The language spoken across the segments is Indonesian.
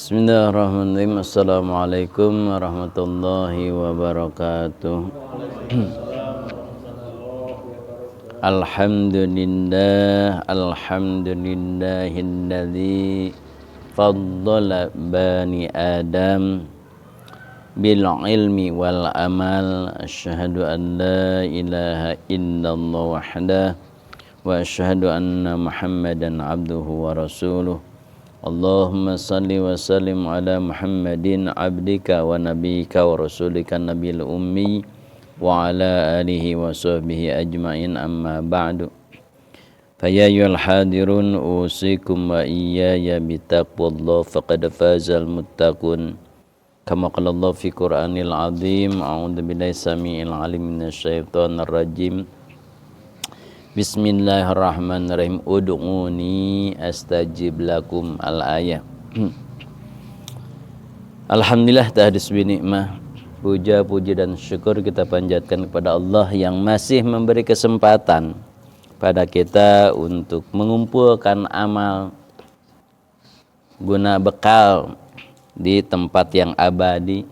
Bismillahirrahmanirrahim. Assalamualaikum warahmatullahi wabarakatuh. Alhamdulillahilladzi faddala bani Adam bil ilmi wal amal. Asyhadu an la ilaha illallah wahdahu wa asyhadu anna Muhammadan abduhu wa rasuluh. Allahumma salli wa sallim ala Muhammadin abdika wa nabiyika wa rasulika nabil ummi wa ala alihi wa sahbihi ajma'in, amma ba'du. Faya ayyuhal hadirun usikum wa iyaya bitaqwallah faqad fazal muttaqun. Kama qala Allah fi Qur'anil azim. A'udzu billahi samii'il alim minasyaitonir rajim. Bismillahirrahmanirrahim. Ud'uni astajib lakum. Al-ayah. Alhamdulillah tahdis bi nikmah. Puja, puji dan syukur kita panjatkan kepada Allah yang masih memberi kesempatan pada kita untuk mengumpulkan amal guna bekal di tempat yang abadi.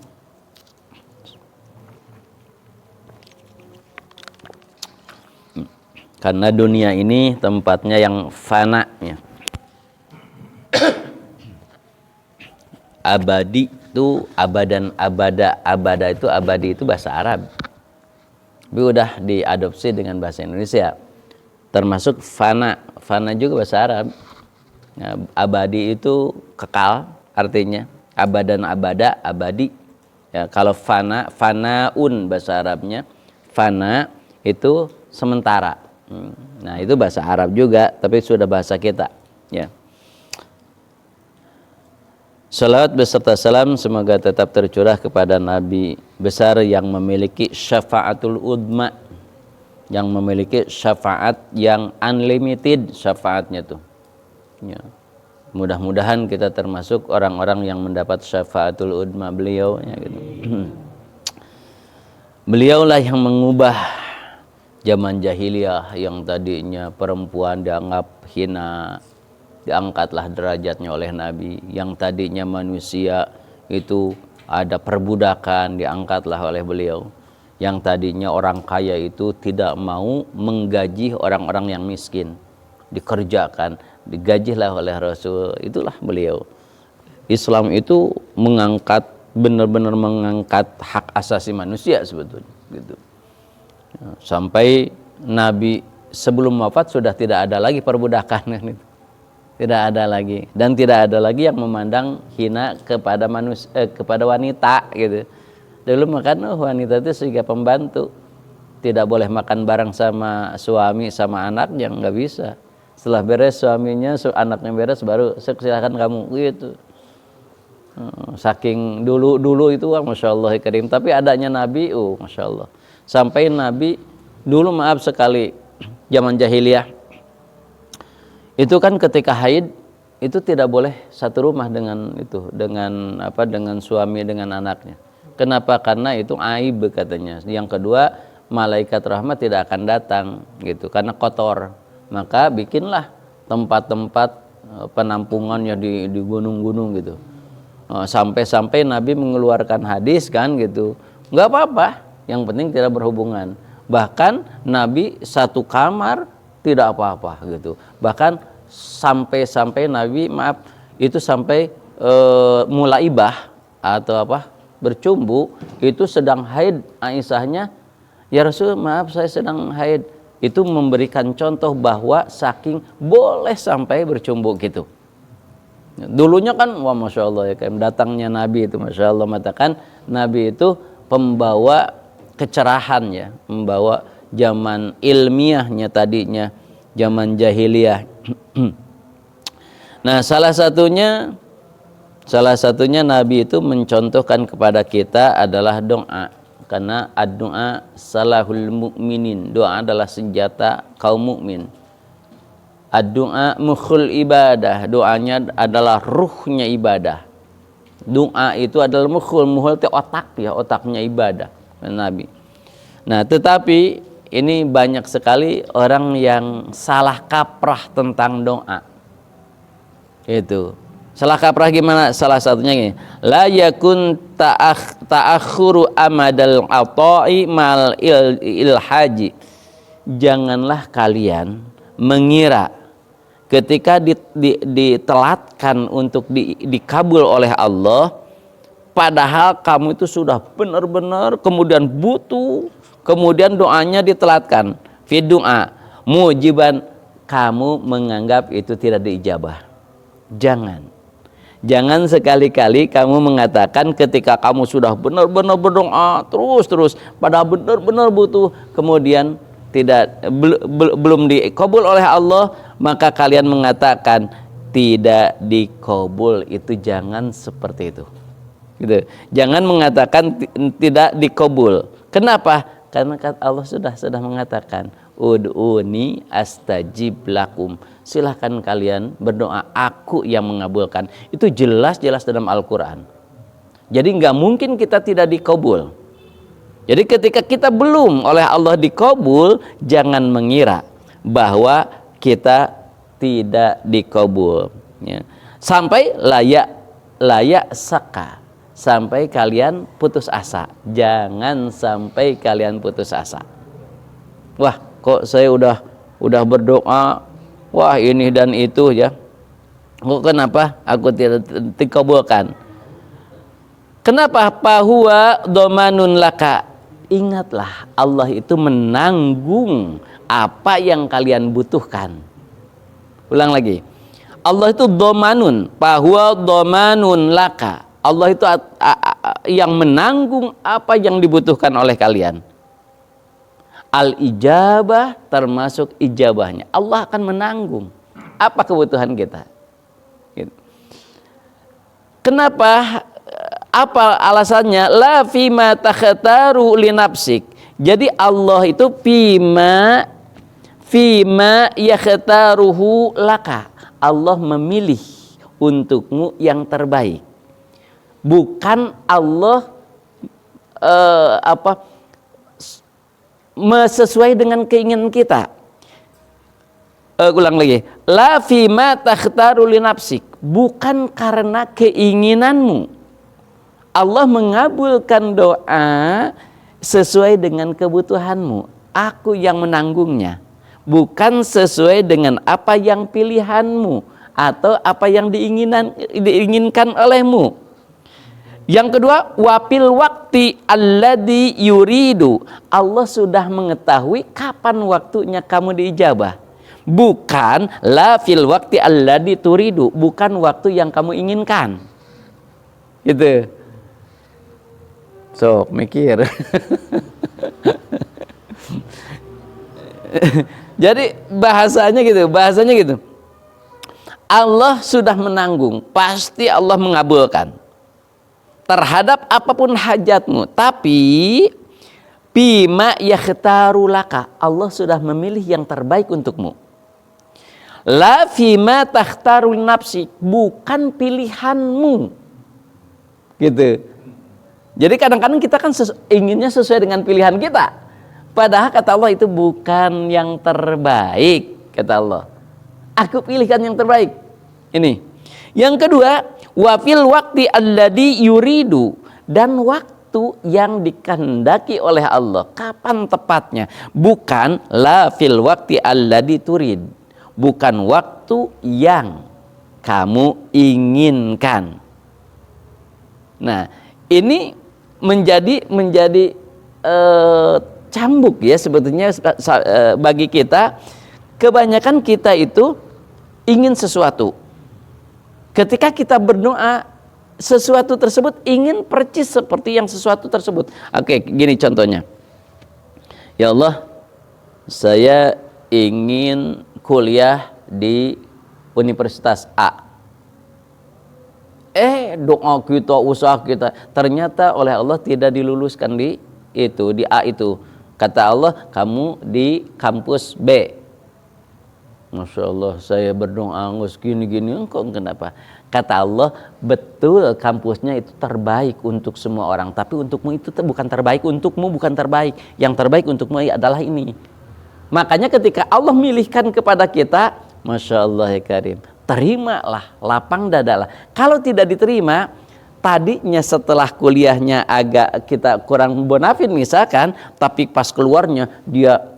Karena dunia ini tempatnya yang fana ya. Abadi itu abadan abada. Abada itu abadi itu bahasa Arab. Tapi udah diadopsi dengan bahasa Indonesia. Termasuk fana. Fana juga bahasa Arab. Nah, abadi itu kekal artinya. Abadan abada abadi. Ya, kalau fana, fanaun bahasa Arabnya. Fana itu sementara. Nah, itu bahasa Arab juga, tapi sudah bahasa kita ya. Salawat beserta salam semoga tetap tercurah kepada Nabi besar yang memiliki syafaatul udma, yang memiliki syafaat yang unlimited syafaatnya tuh ya. Mudah-mudahan kita termasuk orang-orang yang mendapat syafaatul udma beliau ya, gitu. Beliaulah yang mengubah zaman jahiliyah yang tadinya perempuan dianggap hina, diangkatlah derajatnya oleh Nabi. Yang tadinya manusia itu ada perbudakan, diangkatlah oleh beliau. Yang tadinya orang kaya itu tidak mau menggaji orang-orang yang miskin, dikerjakan, digajilah oleh Rasul. Itulah beliau. Islam itu mengangkat, benar-benar mengangkat hak asasi manusia sebetulnya gitu. Sampai Nabi sebelum wafat sudah tidak ada lagi perbudakan kan itu. Tidak ada lagi, dan tidak ada lagi yang memandang hina kepada manusia, kepada wanita gitu. Dulu makan wanita itu sebagai pembantu, tidak boleh makan bareng sama suami sama anaknya, nggak bisa. Setelah beres suaminya, anaknya beres baru silakan kamu gitu. Saking dulu itu masya Allah karim. Tapi adanya Nabi, masya Allah. Sampai Nabi dulu maaf sekali zaman jahiliyah itu kan ketika haid itu tidak boleh satu rumah dengan suami dengan anaknya. Kenapa? Karena itu aib katanya. Yang kedua, malaikat rahmat tidak akan datang gitu karena kotor. Maka bikinlah tempat-tempat penampungannya di gunung-gunung gitu. Sampai Nabi mengeluarkan hadis kan gitu. Nggak apa-apa, yang penting tidak berhubungan. Bahkan Nabi satu kamar tidak apa-apa gitu. Bahkan sampai Nabi itu sampai mulaibah atau bercumbu itu sedang haid. Aisyahnya, ya Rasul maaf saya sedang haid. Itu memberikan contoh bahwa saking boleh sampai bercumbu gitu. Dulunya kan wah masya Allah ya, kayak datangnya Nabi itu masya Allah, mengatakan Nabi itu pembawa kecerahan ya, membawa zaman ilmiahnya tadinya zaman jahiliyah. Nah, salah satunya Nabi itu mencontohkan kepada kita adalah doa, karena ad-doa salahul mu'minin. Doa adalah senjata kaum mukmin. Ad-doa mukhul ibadah, doanya adalah ruhnya ibadah. Doa itu adalah mukhul itu otak ya, otaknya ibadah Nabi. Nah, tetapi ini banyak sekali orang yang salah kaprah tentang doa. Itu Salah kaprah gimana? Salah satunya gini, la yakun ta'akhuru amadal ata'i mal ilhaji. Janganlah kalian mengira ketika ditelatkan untuk dikabul oleh Allah, padahal kamu itu sudah benar-benar kemudian butuh, kemudian doanya ditelatkan, fi du'a mujiban, kamu menganggap itu tidak diijabah. Jangan sekali-kali kamu mengatakan ketika kamu sudah benar-benar berdoa terus padahal benar-benar butuh, kemudian belum dikabul oleh Allah, maka kalian mengatakan tidak dikabul. Itu jangan seperti itu. Gitu. Jangan mengatakan tidak dikabul. Kenapa? Karena Allah sudah mengatakan, ud'uni astajib lakum. Silahkan kalian berdoa, aku yang mengabulkan. Itu jelas-jelas dalam Al-Quran. Jadi nggak mungkin kita tidak dikabul. Jadi ketika kita belum oleh Allah dikabul, jangan mengira bahwa kita tidak dikabul. Ya. Sampai layak saka, sampai kalian putus asa. Jangan sampai kalian putus asa. Wah, kok saya udah berdoa, wah ini dan itu ya, kok kenapa aku tidak dikabulkan? Kenapa? Fahuwa domanun laka. Ingatlah, Allah itu menanggung apa yang kalian butuhkan. Ulang lagi, Allah itu domanun, fahuwa domanun laka. Allah itu yang menanggung apa yang dibutuhkan oleh kalian. Al-ijabah termasuk ijabahnya. Allah akan menanggung apa kebutuhan kita. Kenapa? Apa alasannya? La fima takhtaru li nafsik. Jadi Allah itu fima yakhtaruhu laka. Allah memilih untukmu yang terbaik. Bukan Allah sesuai dengan keinginan kita. Ulang lagi. La fima takhtaru li nafsik. Bukan karena keinginanmu. Allah mengabulkan doa sesuai dengan kebutuhanmu. Aku yang menanggungnya. Bukan sesuai dengan apa yang pilihanmu atau apa yang diinginkan olehmu. Yang kedua, wapil wakti alladhi yuridu. Allah sudah mengetahui kapan waktunya kamu diijabah. Bukan la fil wakti alladhi turidu. Bukan waktu yang kamu inginkan. Gitu. Sok mikir. Jadi bahasanya gitu. Allah sudah menanggung, pasti Allah mengabulkan terhadap apapun hajatmu. Tapi bima yakhtaru laka, Allah sudah memilih yang terbaik untukmu. La fima takhtaru nafsi, bukan pilihanmu. Gitu. Jadi kadang-kadang kita kan inginnya sesuai dengan pilihan kita. Padahal kata Allah itu bukan yang terbaik, kata Allah. Aku pilihkan yang terbaik. Ini. Yang kedua, wa fil waqti alladhi yuridu, dan waktu yang dikehendaki oleh Allah. Kapan tepatnya? Bukan la fil waqti alladhi turid. Bukan waktu yang kamu inginkan. Nah, ini menjadi cambuk ya sebetulnya bagi kita. Kebanyakan kita itu ingin sesuatu. Ketika kita berdoa, sesuatu tersebut ingin percis seperti yang sesuatu tersebut. Oke, gini contohnya. Ya Allah, saya ingin kuliah di Universitas A. Doa kita, usaha kita, ternyata oleh Allah tidak diluluskan di A itu. Kata Allah, kamu di kampus B. Masya Allah, saya berdoa gini-gini, engkau kenapa? Kata Allah, betul kampusnya itu terbaik untuk semua orang, tapi untukmu itu bukan terbaik, untukmu bukan terbaik. Yang terbaik untukmu adalah ini. Makanya ketika Allah milihkan kepada kita, Masya Allah ya Karim, terimalah, lapang dadalah. Kalau tidak diterima, tadinya setelah kuliahnya agak kita kurang bonafit misalkan, tapi pas keluarnya dia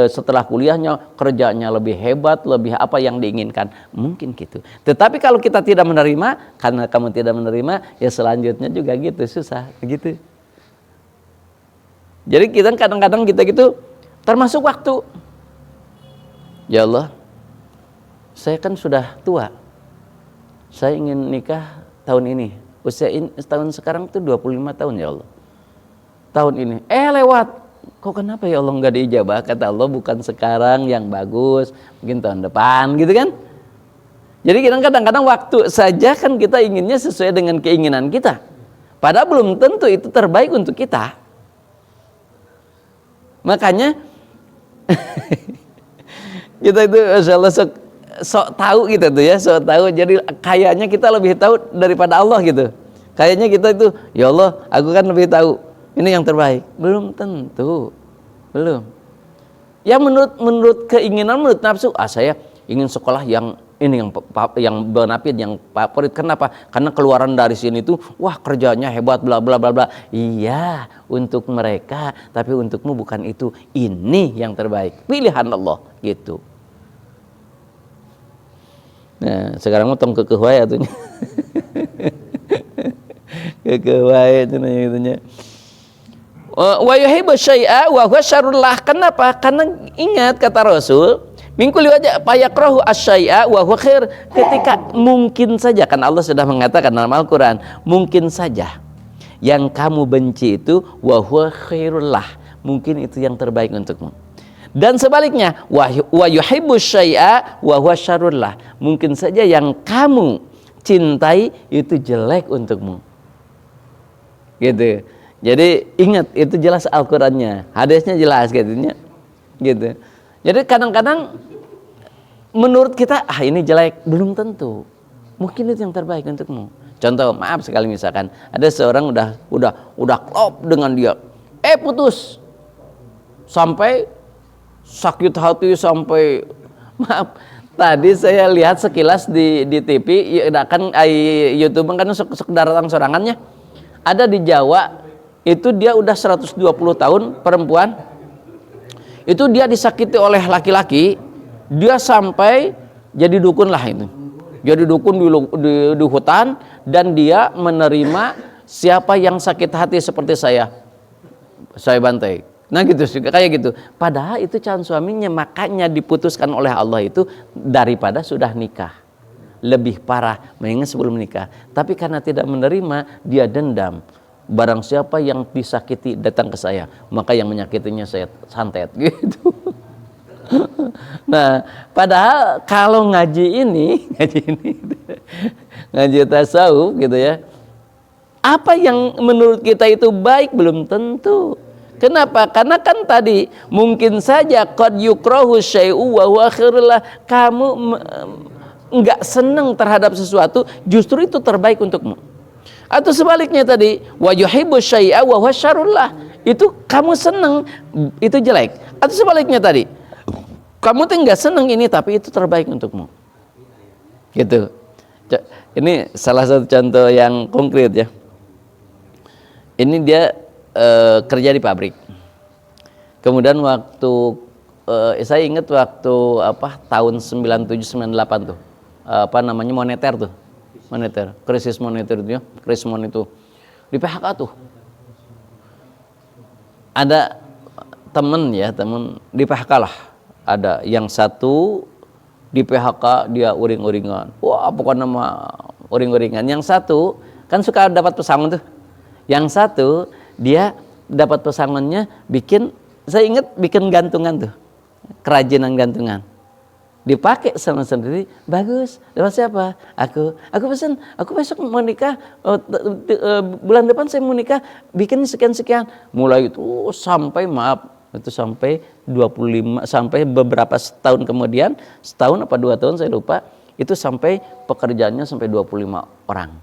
setelah kuliahnya kerjanya lebih hebat, lebih apa yang diinginkan, mungkin gitu. Tetapi kalau kita tidak menerima, karena kamu tidak menerima, ya selanjutnya juga gitu, susah gitu. Jadi kita kadang-kadang kita gitu, termasuk waktu, ya Allah, saya kan sudah tua, saya ingin nikah tahun ini, usia tahun sekarang tuh 25 tahun ya Allah, tahun ini lewat, kok kenapa ya Allah nggak diijabah? Kata Allah, bukan sekarang yang bagus, mungkin tahun depan gitu kan. Jadi kadang-kadang waktu saja kan kita inginnya sesuai dengan keinginan kita, padahal belum tentu itu terbaik untuk kita. Makanya kita itu insyaallah sok tahu gitu tuh ya, sok tahu. Jadi kayaknya kita lebih tahu daripada Allah gitu. Kayaknya kita itu, ya Allah, aku kan lebih tahu. Ini yang terbaik. Belum tentu. Belum. Ya menurut keinginan, menurut nafsu, saya ingin sekolah yang ini yang bonafit, yang favorit. Kenapa? Karena keluaran dari sini tuh wah kerjanya hebat bla bla bla bla. Iya, untuk mereka, tapi untukmu bukan itu. Ini yang terbaik. Pilihan Allah gitu. Nah, sekarang motong ke wae atunya. Ke wae cenah. Wa yuhibbu syai'a wa huwa syarrul lah. Kenapa? Karena ingat kata Rasul, mingkuli wajah payakrahu asyai'a wa huwa khair. Ketika mungkin saja, kan Allah sudah mengatakan dalam Al-Qur'an, mungkin saja yang kamu benci itu wa huwa khairul lah, mungkin itu yang terbaik untukmu. Dan sebaliknya, wa yuhibbu syai'a wa huwa syarrul lah, mungkin saja yang kamu cintai itu jelek untukmu. Gitu. Jadi ingat, itu jelas Al-Qur'annya, hadisnya jelas gitu. Jadi kadang-kadang menurut kita ini jelek, belum tentu. Mungkin itu yang terbaik untukmu. Contoh, maaf sekali misalkan ada seorang udah klop dengan dia, putus. Sampai sakit hati, sampai maaf. Tadi saya lihat sekilas di TV, ya kan YouTube kan sekedar sorangannya. Ada di Jawa, itu dia udah 120 tahun perempuan, itu dia disakiti oleh laki-laki, dia sampai jadi dukun lah itu, jadi dukun di hutan, dan dia menerima siapa yang sakit hati seperti saya bantai. Nah gitu juga kayak gitu. Padahal itu calon suaminya, makanya diputuskan oleh Allah itu daripada sudah nikah. Lebih parah mengingat sebelum nikah. Tapi karena tidak menerima, dia dendam. Barang siapa yang disakiti datang ke saya, maka yang menyakitinya saya santet gitu. Nah, padahal kalau ngaji tasawuf gitu ya, apa yang menurut kita itu baik belum tentu. Kenapa? Karena kan tadi mungkin saja qad yukrahu syai'u wa huwa khairul lah, kamu enggak senang terhadap sesuatu, justru itu terbaik untukmu. Atau sebaliknya tadi, wa yuhibbu syai'a wa huwa syarrul lah, itu kamu senang, itu jelek. Atau sebaliknya tadi, kamu tuh enggak senang ini, tapi itu terbaik untukmu. Gitu. Ini salah satu contoh yang konkret ya. Ini dia kerja di pabrik. Kemudian waktu saya ingat waktu tahun 97-98 tuh, moneter, krisis moneter itu ya, krisis moneter di PHK tuh. Ada temen di PHK lah, ada yang satu di PHK dia uring-uringan, wah pokoknya nama uring-uringan. Yang satu kan suka dapat pesangon tuh, yang satu dia dapat pesangonnya saya ingat bikin gantungan tuh, kerajinan gantungan, dipakai sama sendiri, bagus. Dapat siapa? Aku pesan, aku besok mau nikah, bulan depan saya mau nikah, bikin sekian. Mulai itu sampai 25, sampai beberapa tahun kemudian, setahun apa 2 tahun saya lupa, itu sampai pekerjaannya sampai 25 orang.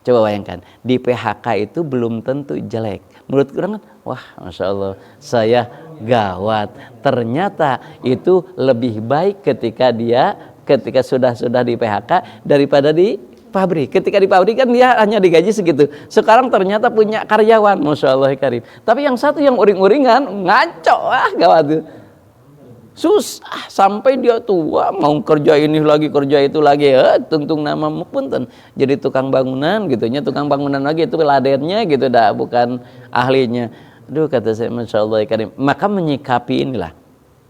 Coba bayangkan, di PHK itu belum tentu jelek. Menurut orang, wah Masya Allah, saya gawat. Ternyata itu lebih baik ketika dia ketika sudah di PHK daripada di pabrik. Ketika di pabrik kan dia hanya digaji segitu. Sekarang ternyata punya karyawan, Masya Allah karim. Tapi yang satu yang uring-uringan, ngaco, gawat tuh. Susah sampai dia tua mau kerja ini lagi kerja itu lagi, tuntung nama punten jadi tukang bangunan gitunya, tukang bangunan lagi itu ladennya gitu, dah bukan ahlinya. Aduh, kata saya, Masya Allah karim. Maka menyikapi inilah,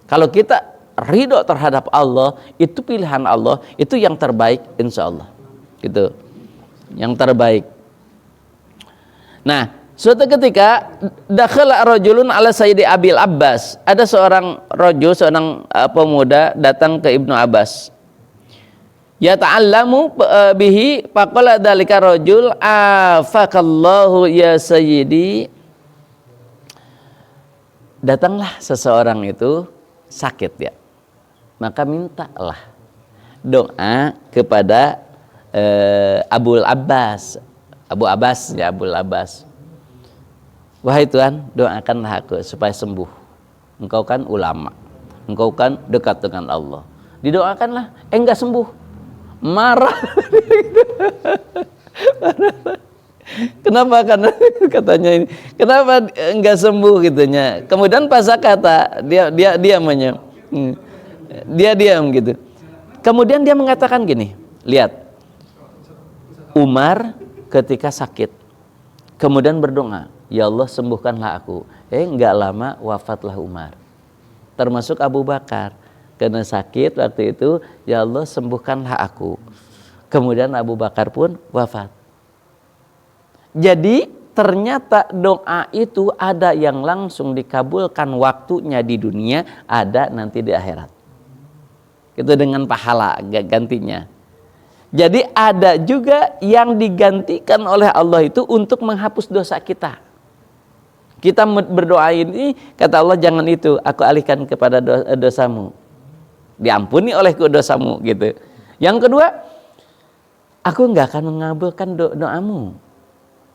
kalau kita ridho terhadap Allah, itu pilihan Allah, itu yang terbaik insya Allah gitu, yang terbaik. Nah, suatu ketika dakhala rajulun ala Sayyidi Abil Abbas, ada seorang rajul, seorang pemuda datang ke Ibnu Abbas. Ya ta'allamu bihi faqala dzalika rajul afakallahu ya sayyidi. Datanglah seseorang itu sakit ya. Maka mintalah doa kepada Abul Abbas. Abu Abbas ya, Abul Abbas. Wahai Tuhan, doakanlah aku supaya sembuh. Engkau kan ulama, engkau kan dekat dengan Allah. Didoakanlah, enggak sembuh. Marah. Kenapa? Karena katanya ini, kenapa enggak sembuh gitunya. Kemudian pas kata dia diamnya. Dia diam gitu. Kemudian dia mengatakan gini, lihat. Umar ketika sakit kemudian berdoa, ya Allah sembuhkanlah aku. Enggak lama wafatlah Umar. Termasuk Abu Bakar, karena sakit waktu itu, ya Allah sembuhkanlah aku. Kemudian Abu Bakar pun wafat. Jadi ternyata doa itu ada yang langsung dikabulkan waktunya di dunia, ada nanti di akhirat. Itu dengan pahala gantinya. Jadi ada juga yang digantikan oleh Allah itu untuk menghapus dosa kita. Kita berdoa ini, kata Allah, jangan itu, aku alihkan kepada dosamu. Diampuni olehku dosamu gitu. Yang kedua, aku enggak akan mengabulkan doamu.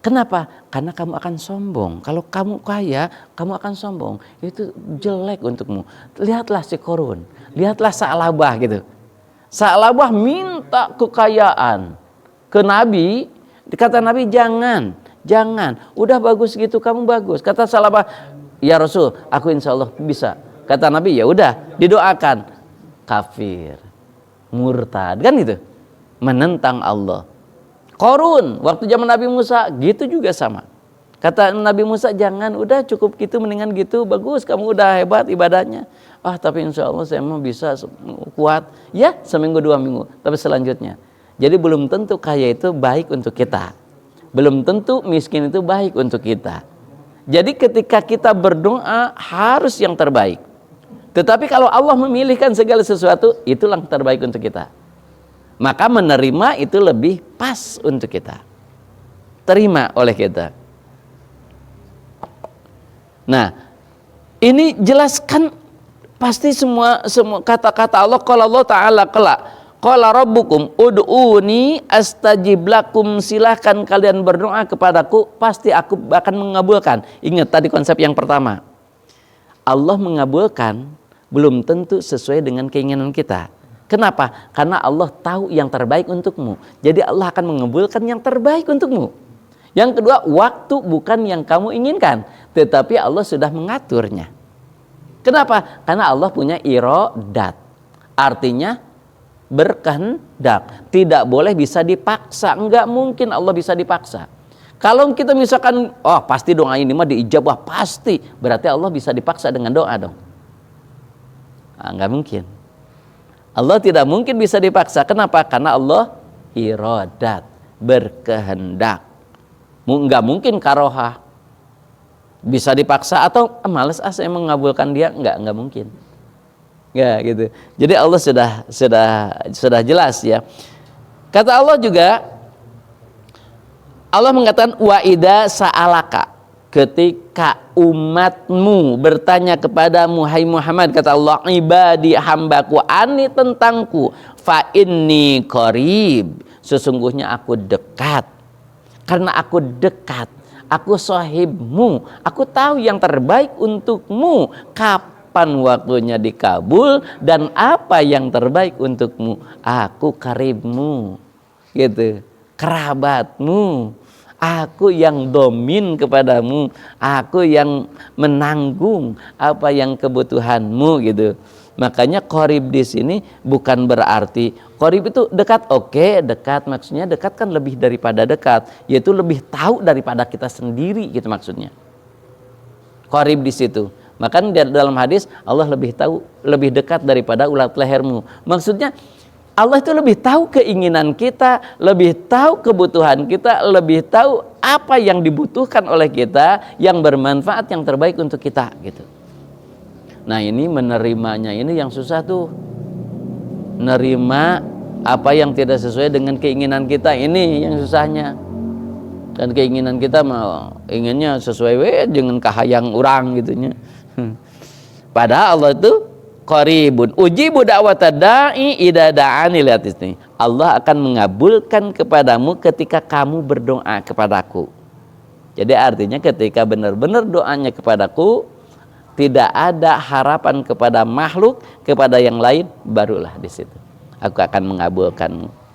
Kenapa? Karena kamu akan sombong. Kalau kamu kaya, kamu akan sombong. Itu jelek untukmu. Lihatlah si Korun, lihatlah Sa'labah gitu. Sa'labah minta kekayaan ke Nabi, kata Nabi jangan, udah bagus gitu, kamu bagus. Kata Sa'labah, ya Rasul, aku insya Allah bisa. Kata Nabi, ya udah, didoakan. Kafir, murtad, kan gitu, menentang Allah. Korun, waktu zaman Nabi Musa, gitu juga sama. Kata Nabi Musa, jangan, udah cukup gitu, mendingan gitu, bagus, kamu udah hebat ibadahnya. Tapi insya Allah saya mau bisa kuat. Ya, seminggu 2 minggu, tapi selanjutnya. Jadi belum tentu kaya itu baik untuk kita. Belum tentu miskin itu baik untuk kita. Jadi ketika kita berdoa harus yang terbaik. Tetapi kalau Allah memilihkan segala sesuatu, itulah yang terbaik untuk kita. Maka menerima itu lebih pas untuk kita. Terima oleh kita. Nah, ini jelaskan pasti semua kata-kata Allah. Qala Allah Ta'ala qala rabbukum ud'uni astajib lakum, silahkan kalian berdoa kepadaku, pasti aku akan mengabulkan. Ingat tadi konsep yang pertama. Allah mengabulkan belum tentu sesuai dengan keinginan kita. Kenapa? Karena Allah tahu yang terbaik untukmu. Jadi Allah akan mengabulkan yang terbaik untukmu. Yang kedua, waktu bukan yang kamu inginkan, tetapi Allah sudah mengaturnya. Kenapa? Karena Allah punya iradat. Artinya berkehendak. Tidak boleh bisa dipaksa. Enggak mungkin Allah bisa dipaksa. Kalau kita misalkan, pasti doa ini mah diijabah, pasti. Berarti Allah bisa dipaksa dengan doa dong. Enggak mungkin. Allah tidak mungkin bisa dipaksa. Kenapa? Karena Allah iradat, berkehendak. Enggak mungkin karohah. Bisa dipaksa atau malas saya mengabulkan dia, enggak mungkin. Enggak gitu. Jadi Allah sudah jelas ya. Kata Allah juga, Allah mengatakan wa idza sa'alaka, ketika umatmu bertanya kepadamu hai Muhammad, kata Allah, ibadi hambaku ani tentangku, fa inni qarib, sesungguhnya aku dekat. Karena aku dekat, aku sahibmu, aku tahu yang terbaik untukmu. Kapan kapan waktunya dikabul dan apa yang terbaik untukmu. Aku karibmu, gitu, kerabatmu. Aku yang domin kepadamu, aku yang menanggung apa yang kebutuhanmu, gitu. Makanya qarib di sini bukan berarti qarib itu dekat. Oke, dekat maksudnya dekat kan lebih daripada dekat, yaitu lebih tahu daripada kita sendiri, gitu maksudnya. Qarib di situ. Maka dalam hadis Allah lebih tahu, lebih dekat daripada ulat lehermu. Maksudnya Allah itu lebih tahu keinginan kita, lebih tahu kebutuhan kita, lebih tahu apa yang dibutuhkan oleh kita, yang bermanfaat, yang terbaik untuk kita, gitu. Nah, ini menerimanya ini yang susah tuh. Nerima apa yang tidak sesuai dengan keinginan kita, ini yang susahnya. Dan keinginan kita mau inginnya sesuai dengan kahayang orang, gitunya. Padahal Allah itu qaribun, ujibu da'watad da'i idza da'ani, lihat ini. Allah akan mengabulkan kepadamu ketika kamu berdoa kepadaku. Jadi artinya ketika benar-benar doanya kepadaku, tidak ada harapan kepada makhluk, kepada yang lain, barulah di situ aku akan mengabulkanmu.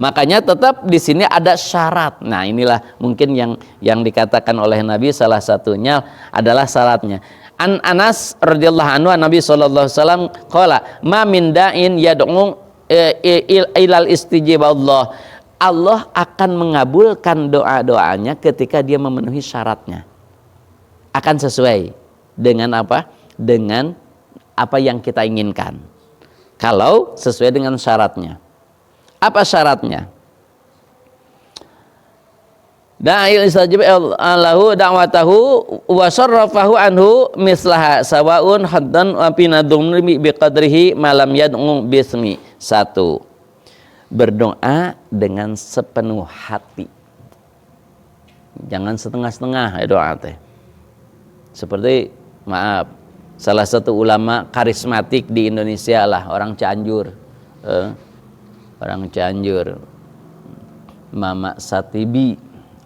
Makanya tetap di sini ada syarat. Nah, inilah mungkin yang dikatakan oleh Nabi, salah satunya adalah syaratnya. An Anas radhiyallahu anhu, Nabi sallallahu alaihi wasallam qala ma min da'in yad'u ilal istijabah Allah. Allah akan mengabulkan doa-doanya ketika dia memenuhi syaratnya. Akan sesuai dengan apa? Dengan apa yang kita inginkan. Kalau sesuai dengan syaratnya. Apa syaratnya? Da'il istajib lahu da'watahu wa sarrafahu anhu mislaha sawaun haddan wa pinadum biqadrihi malam yad'u bismi. 1. Berdoa dengan sepenuh hati. Jangan setengah-setengah doa teh. Seperti salah satu ulama karismatik di Indonesia lah, orang Cianjur, Mama Satibi,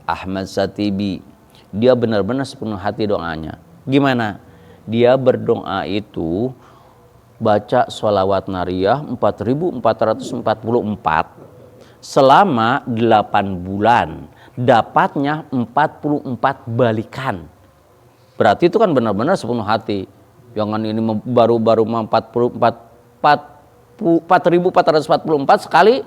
Ahmad Satibi. Dia benar-benar sepenuh hati doanya. Gimana? Dia berdoa itu baca sholawat nariyah 4444 selama 8 bulan, dapatnya 44 balikan. Berarti itu kan benar-benar sepenuh hati. Jangan ini baru 4444 sekali.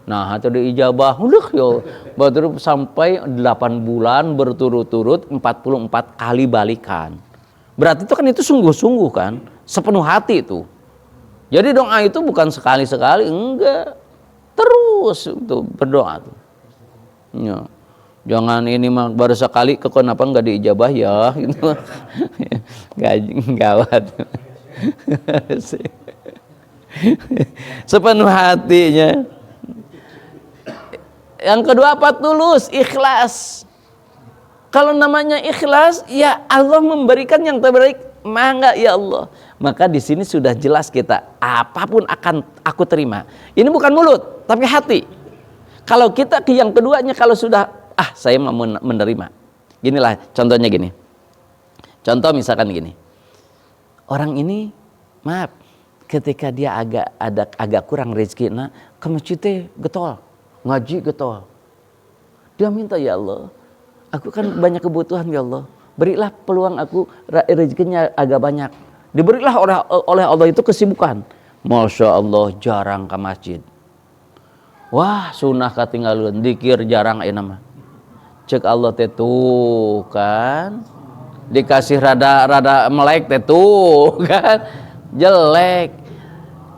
Nah, hati diijabah. Udah yo. Baru sampai 8 bulan berturut-turut 44 kali balikan. Berarti itu kan itu sungguh-sungguh kan, sepenuh hati itu. Jadi doa itu bukan sekali-sekali, enggak. Terus itu berdoa tuh. Ya. Jangan ini mah baru sekali kok kenapa enggak diijabah ya gitu. Gawat. Sepenuh hatinya. Yang kedua apa? Tulus, ikhlas. Kalau namanya ikhlas, ya Allah memberikan yang terbaik, mangga ya Allah. Maka di sini sudah jelas kita, apapun akan aku terima. Ini bukan mulut, tapi hati. Kalau kita ke yang keduanya, kalau sudah saya mau menerima. Ginilah contohnya gini. Contoh misalkan gini. Orang ini, maaf, ketika dia agak kurang rezeki, nah, ke masjid getol, ngaji getol. Dia minta, ya Allah, aku kan banyak kebutuhan ya Allah. Berilah peluang aku rezekinya agak banyak. Diberilah oleh Allah itu kesibukan. Masya Allah jarang ke masjid. Wah, sunnah katinggalun, dikir jarang nama. Cek Allah tuh kan dikasih rada melek tuh kan jelek.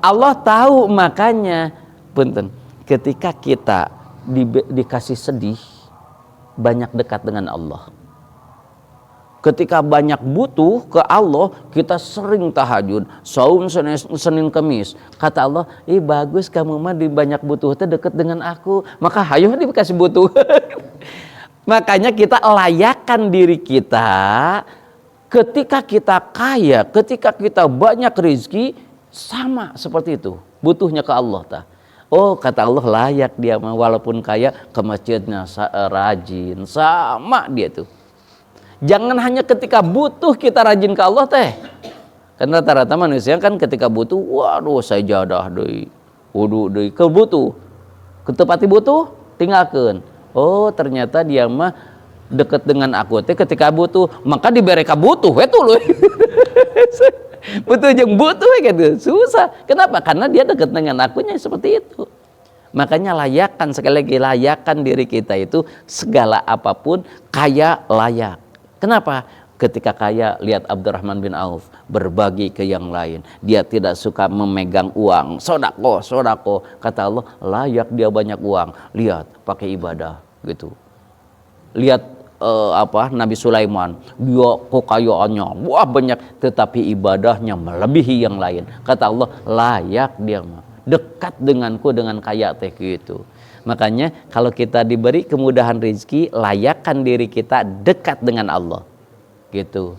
Allah tahu, makanya punten, ketika kita dikasih sedih, banyak dekat dengan Allah. Ketika banyak butuh ke Allah, kita sering tahajud, saum Senin Kamis. Kata Allah, bagus kamu mah di banyak butuh teh dekat dengan aku, maka hayo dikasih butuh. Makanya kita layakkan diri kita ketika kita kaya, ketika kita banyak rezeki, sama seperti itu butuhnya ke Allah. Oh, kata Allah layak dia walaupun kaya ke masjidnya rajin, sama dia tuh. Jangan hanya ketika butuh kita rajin ke Allah teh. Karena rata-rata manusia kan ketika butuh, waduh saya jadah deui, wudu deui, kebutuh. Ketepati butuh, tinggalkan. Oh, ternyata dia mah deket dengan aku teh ketika butuh, maka diberi butuh we tuluy. Butuh jeung butuh gitu. Susah. Kenapa? Karena dia dekat dengan akunya seperti itu. Makanya layakan, sekali lagi layakan diri kita itu segala apapun kaya layak. Kenapa? Ketika kaya, lihat Abdurrahman bin Auf berbagi ke yang lain. Dia tidak suka memegang uang. Sodako, sodako. Kata Allah, layak dia banyak uang. Lihat, pakai ibadah gitu. Lihat Nabi Sulaiman, dia kekayaannya wah banyak, tetapi ibadahnya melebihi yang lain. Kata Allah, layak dia mah. Dekat denganku dengan kaya teh gitu. Makanya kalau kita diberi kemudahan rezeki, layakkan diri kita dekat dengan Allah. Gitu.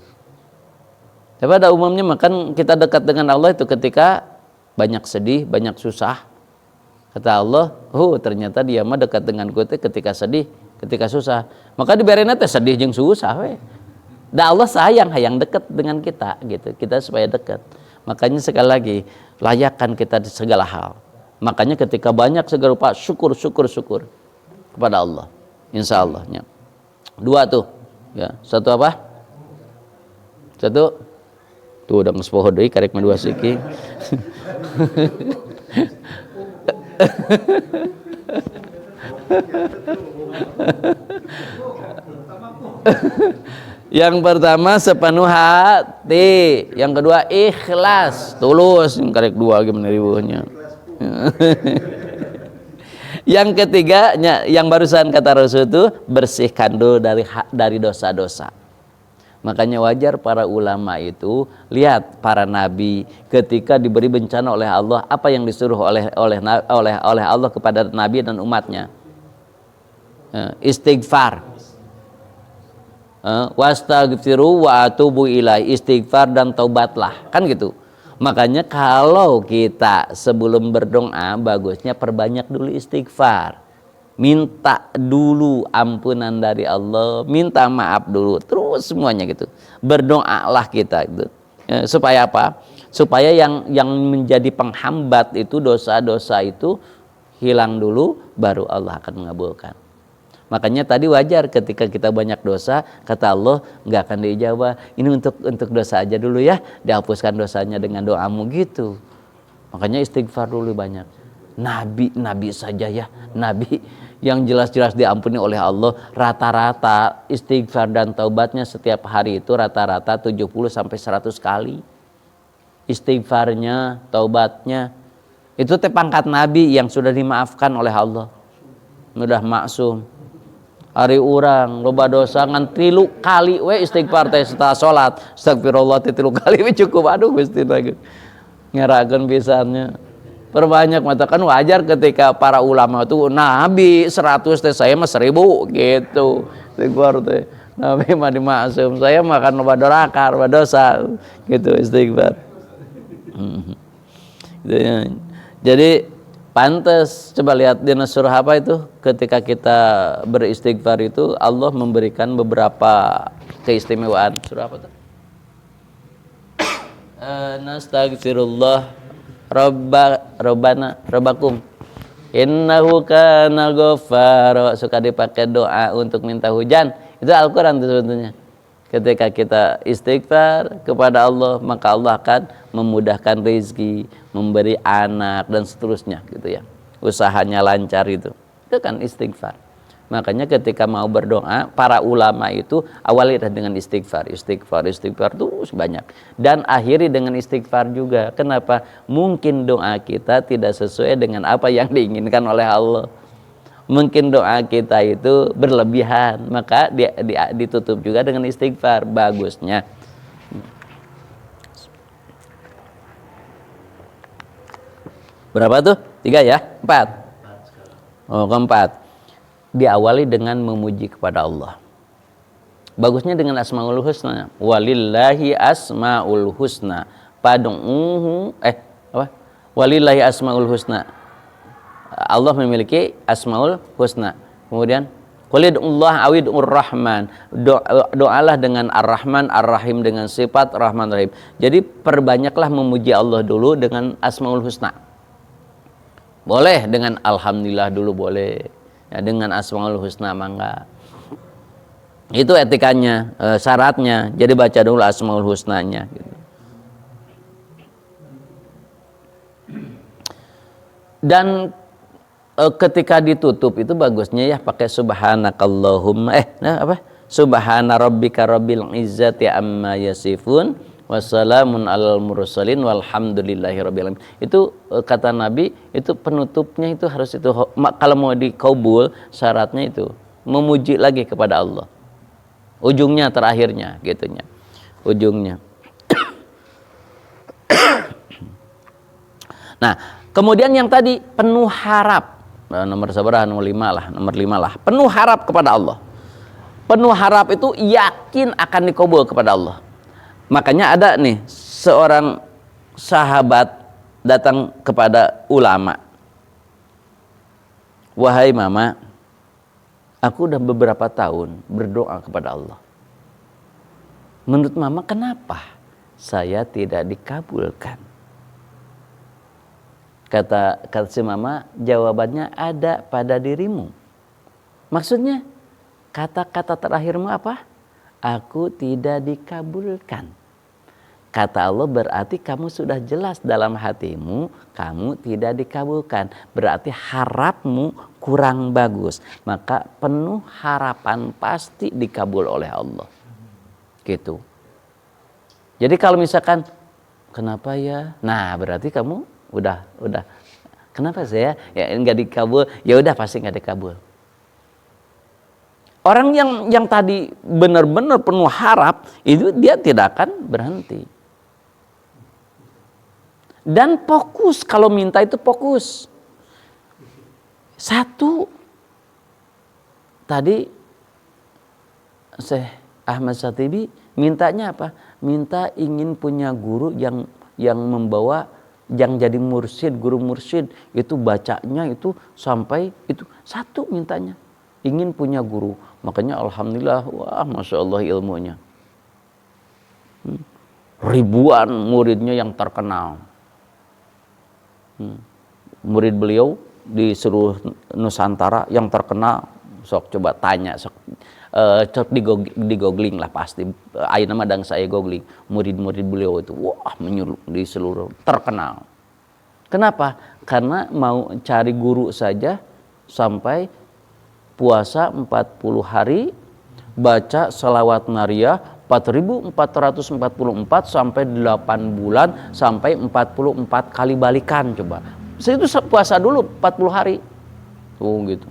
Tapi pada umumnya makan kita dekat dengan Allah itu ketika banyak sedih, banyak susah. Kata Allah, ternyata dia mah dekat dengan gue ketika sedih, ketika susah. Maka dibereina teh sedih jeung susah we. Da Allah sayang hayang dekat dengan kita gitu. Kita supaya dekat. Makanya sekali lagi, layakkan kita di segala hal. Makanya ketika banyak segala rupa syukur kepada Allah. Insya Allah. Ya. Dua tuh. Ya. Satu apa? Satu, tuh udah ngespoho deui karek mah dua siki. Yang pertama sepenuh hati, yang kedua ikhlas, tulus, yang karek dua gimana ribuhnya. Yang ketiga, yang barusan kata Rasul itu bersihkan dulu dari dosa-dosa. Makanya wajar para ulama itu, lihat para nabi ketika diberi bencana oleh Allah, apa yang disuruh oleh Allah kepada nabi dan umatnya? Istighfar. Wastaghfiru wa atubu ilaihi, istighfar dan taubatlah. Kan gitu. Makanya kalau kita sebelum berdoa bagusnya perbanyak dulu istighfar. Minta dulu ampunan dari Allah, minta maaf dulu, terus semuanya gitu. Berdoalah kita gitu. Supaya apa? Supaya yang menjadi penghambat itu, dosa-dosa itu hilang dulu, baru Allah akan mengabulkan. Makanya tadi wajar ketika kita banyak dosa, kata Allah nggak akan dijawab. Ini untuk dosa aja dulu ya, dihapuskan dosanya dengan doamu gitu. Makanya istighfar dulu banyak. Nabi saja ya, nabi yang jelas-jelas diampuni oleh Allah, rata-rata istighfar dan taubatnya setiap hari itu rata-rata 70 sampai 100 kali. Istighfarnya, taubatnya itu teh pangkat nabi yang sudah dimaafkan oleh Allah. Sudah maksum. Hari urang loba dosa ngan 3 kali we istighfar teh setelah salat. Astagfirullah 3 kali we cukup. Aduh Gusti lagi. Ngerakeun pisannya. Perbanyak mata kan wajar ketika para ulama itu nabi 100 teh saya mah 1000 gitu. Istighfar teh. Nabi mah dimaksum, saya makan loba doraka, loba dosa gitu istighfar. Jadi pantas coba lihat di surah apa itu ketika kita beristighfar itu Allah memberikan beberapa keistimewaan. Surah apa tuh? Nastaghfirullah Rabbakum innahu kana ghaffara. Suka dipakai doa untuk minta hujan. Itu Al-Qur'an itu sebetulnya. Ketika kita istighfar kepada Allah, maka Allah akan memudahkan rezeki, memberi anak dan seterusnya gitu ya. Usahanya lancar itu. Itu kan istighfar. Makanya ketika mau berdoa, para ulama itu awali dengan istighfar terus banyak. Dan akhiri dengan istighfar juga. Kenapa? Mungkin doa kita tidak sesuai dengan apa yang diinginkan oleh Allah. Mungkin doa kita itu berlebihan, maka ditutup juga dengan istighfar. Bagusnya. Berapa tuh? 3 ya? 4? Oh, keempat. Diawali dengan memuji kepada Allah. Bagusnya dengan Asmaul Husna. Walillahi Asmaul Husna. Walillahi Asmaul Husna. Allah memiliki Asmaul Husna. Kemudian Qul ud'ullah aw ud'ur rahman. Doalah dengan Ar-Rahman, Ar-Rahim, dengan sifat Rahman Rahim. Jadi perbanyaklah memuji Allah dulu dengan Asmaul Husna. Boleh dengan Alhamdulillah dulu boleh. Ya, dengan Asmaul Husna mangga. Itu etikanya, syaratnya. Jadi baca dulu Asmaul Husnanya gitu. Dan ketika ditutup itu bagusnya ya pakai subhanakallahumma subhana rabbika rabbil izzati amma yasifun wassalamun alal mursalin walhamdulillahi rabbil alamin. Itu kata Nabi, itu penutupnya itu harus itu, kalau mau dikabul syaratnya itu memuji lagi kepada Allah. Ujungnya terakhirnya gitunya. Ujungnya. Nah, kemudian yang tadi penuh harap, nomor 5 lah. Penuh harap kepada Allah. Penuh harap itu yakin akan dikabul kepada Allah. Makanya ada nih seorang sahabat datang kepada ulama. Wahai mama, aku udah beberapa tahun berdoa kepada Allah. Menurut mama kenapa saya tidak dikabulkan? Kata si mama, jawabannya ada pada dirimu. Maksudnya, kata-kata terakhirmu apa? Aku tidak dikabulkan. Kata Allah berarti kamu sudah jelas dalam hatimu, kamu tidak dikabulkan. Berarti harapmu kurang bagus. Maka penuh harapan pasti dikabul oleh Allah. Gitu. Jadi kalau misalkan, kenapa ya? Nah berarti kamu udah kenapa saya ya nggak dikabul, ya udah pasti nggak dikabul. Orang yang tadi benar-benar penuh harap itu dia tidak akan berhenti dan fokus. Kalau minta itu fokus. Satu tadi Syekh Ahmad Syatibi mintanya apa? Minta ingin punya guru yang membawa, yang jadi mursyid, guru mursyid itu bacanya itu sampai itu satu mintanya, ingin punya guru. Makanya alhamdulillah, wah masya Allah ilmunya, ribuan muridnya yang terkenal. Murid beliau di seluruh Nusantara yang terkenal, sok coba tanya, sok di googling lah pasti. Ayeuna mah dang saya googling murid-murid beliau itu, wah menyuruh di seluruh terkenal. Kenapa? Karena mau cari guru saja sampai puasa 40 hari, baca salawat nariyah 4.444 sampai 8 bulan sampai 44 kali balikan coba. Itu puasa dulu 40 hari. Oh gitu.